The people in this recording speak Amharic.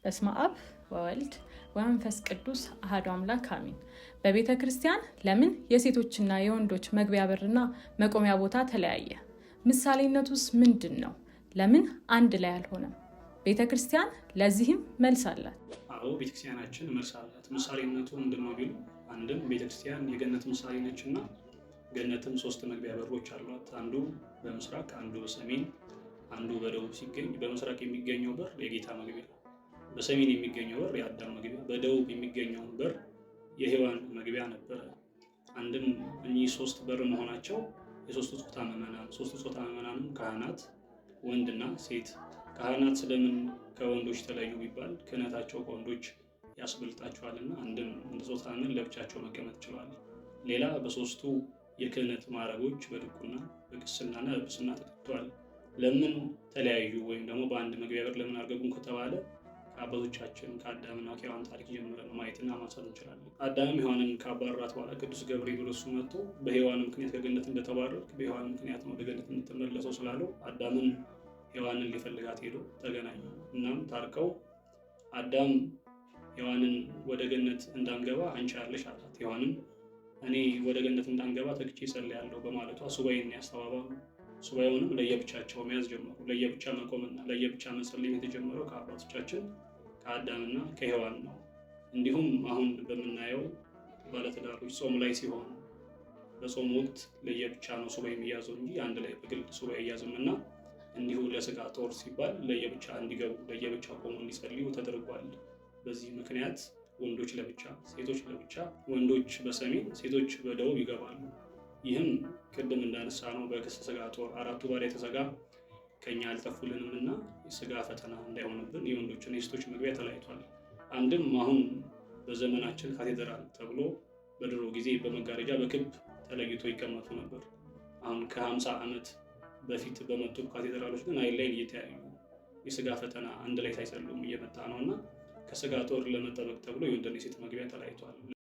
በስመ አብ ወወልድ ወመንፈስ ቅዱስ አሐዱ አምላክ አሜን። በቤተ ክርስቲያን ለምን የሴቶችና የወንዶች መግቢያ በርና መቆሚያ ቦታ ተለያየ? ምሳሌነቱስ ምንድን ነው? ለምን አንድ ላይ አልሆነም? ቤተ ክርስቲያን ለዚህም መልስ አላት። አዎ፣ ቤተክርስቲያናችን መልስ አላት። ምሳሌነቱ ምንድን ነው ቢሉ፣ አንድም ቤተክርስቲያን የገነት ምሳሌ ነችና ገነትም 3 መግቢያ በሮች አሏት። አንዱ በምስራቅ፣ አንዱ በሰሜን፣ አንዱ በደቡብ ሲገኝ በምስራቅ የሚገኘው በር የጌታ መግቢያ፣ በሰሜን የሚገኘው በር የአዳም መግቢያ፣ በደቡብ የሚገኘው በር የሔዋን መግቢያ ነበረ። አንድም እኚህ 3 በር መሆናቸው የሶስቱ ጾታ ምዕመናን፣ ሶስቱ ጾታ ምዕመናንም ካህናት፣ ወንድና ሴት። ካህናት ስለምን ከወንዶች ተለዩ ቢባል ክህነታቸው ከወንዶች ያስበልጣቸዋልና፣ አንድም እንደ ጾታ ምዕመን ለብቻቸው መቀመጥ ችሏል። ሌላ በሶስቱ የክህነት ማዕረጎች በድቁና በቅስናና በጵጵስና ተቀጥተዋል። ለምን ተለያዩ ወይም ደግሞ በአንድ መግቢያ በር ለምን አልገቡም ከተባለ ከአባቶቻችን ከአዳምና ከሔዋን ታሪክ ጀምረን ማየትና ማንሳት እንችላለን። አዳም ሔዋንን ካባረራት በኋላ ቅዱስ ገብርኤል ወደ እሱ መጥቶ በሔዋን ምክንያት ከገነት እንደተባረርክ በሔዋን ምክንያት ነው ወደ ገነት የምትመለሰው ስላለው አዳምን ሔዋንን ሊፈልጋት ሄዶ ተገናኙ። እናም ታርቀው አዳም ሔዋንን ወደ ገነት እንዳንገባ አንቺ ያለሽ አላት። ሔዋንም እኔ ወደ ገነት እንዳንገባ ተግቼ ጸልያለሁ በማለቷ ሱባኤን ያስተባባሉ። ሱባኤውንም ለየብቻቸው መያዝ ጀመሩ። ለየብቻ መቆምና ለየብቻ መጸለይ የተጀመረው ከአባቶቻችን ከአዳምና ከሔዋን ነው። እንዲሁም አሁን በምናየው ባለትዳሮች ጾም ላይ ሲሆኑ በጾም ወቅት ለየብቻ ነው ሱባኤ የሚያዘው እንጂ አንድ ላይ በግል ሱባኤ እያዝም እና እንዲሁ ለስጋ ጦር ሲባል ለየብቻ እንዲገቡ ለየብቻ ቆሞ እንዲጸልዩ ተደርጓል። በዚህ ምክንያት ወንዶች ለብቻ ሴቶች ለብቻ፣ ወንዶች በሰሜን ሴቶች በደቡብ ይገባሉ። ይህም ቅድም እንዳነሳ ነው በስጋ ጦር 4ቱ ባሕርያተ ሥጋ ከኛ አልጠፉልንም እና የስጋ ፈተና እንዳይሆንብን የወንዶችና የሴቶች መግቢያ ተለያይቷል። አንድም አሁን በዘመናችን ካቴድራል ተብሎ በድሮ ጊዜ በመጋረጃ በክብ ተለይቶ ይቀመጡ ነበር። አሁን ከ50 ዓመት በፊት በመጡ ካቴድራሎች ግን አይን ላይን እየተያዩ የስጋ ፈተና አንድ ላይ ሳይጸሉም እየመጣ ነው እና ከስጋ ጦር ለመጠበቅ ተብሎ የወንድና የሴት መግቢያ ተለያይቷል።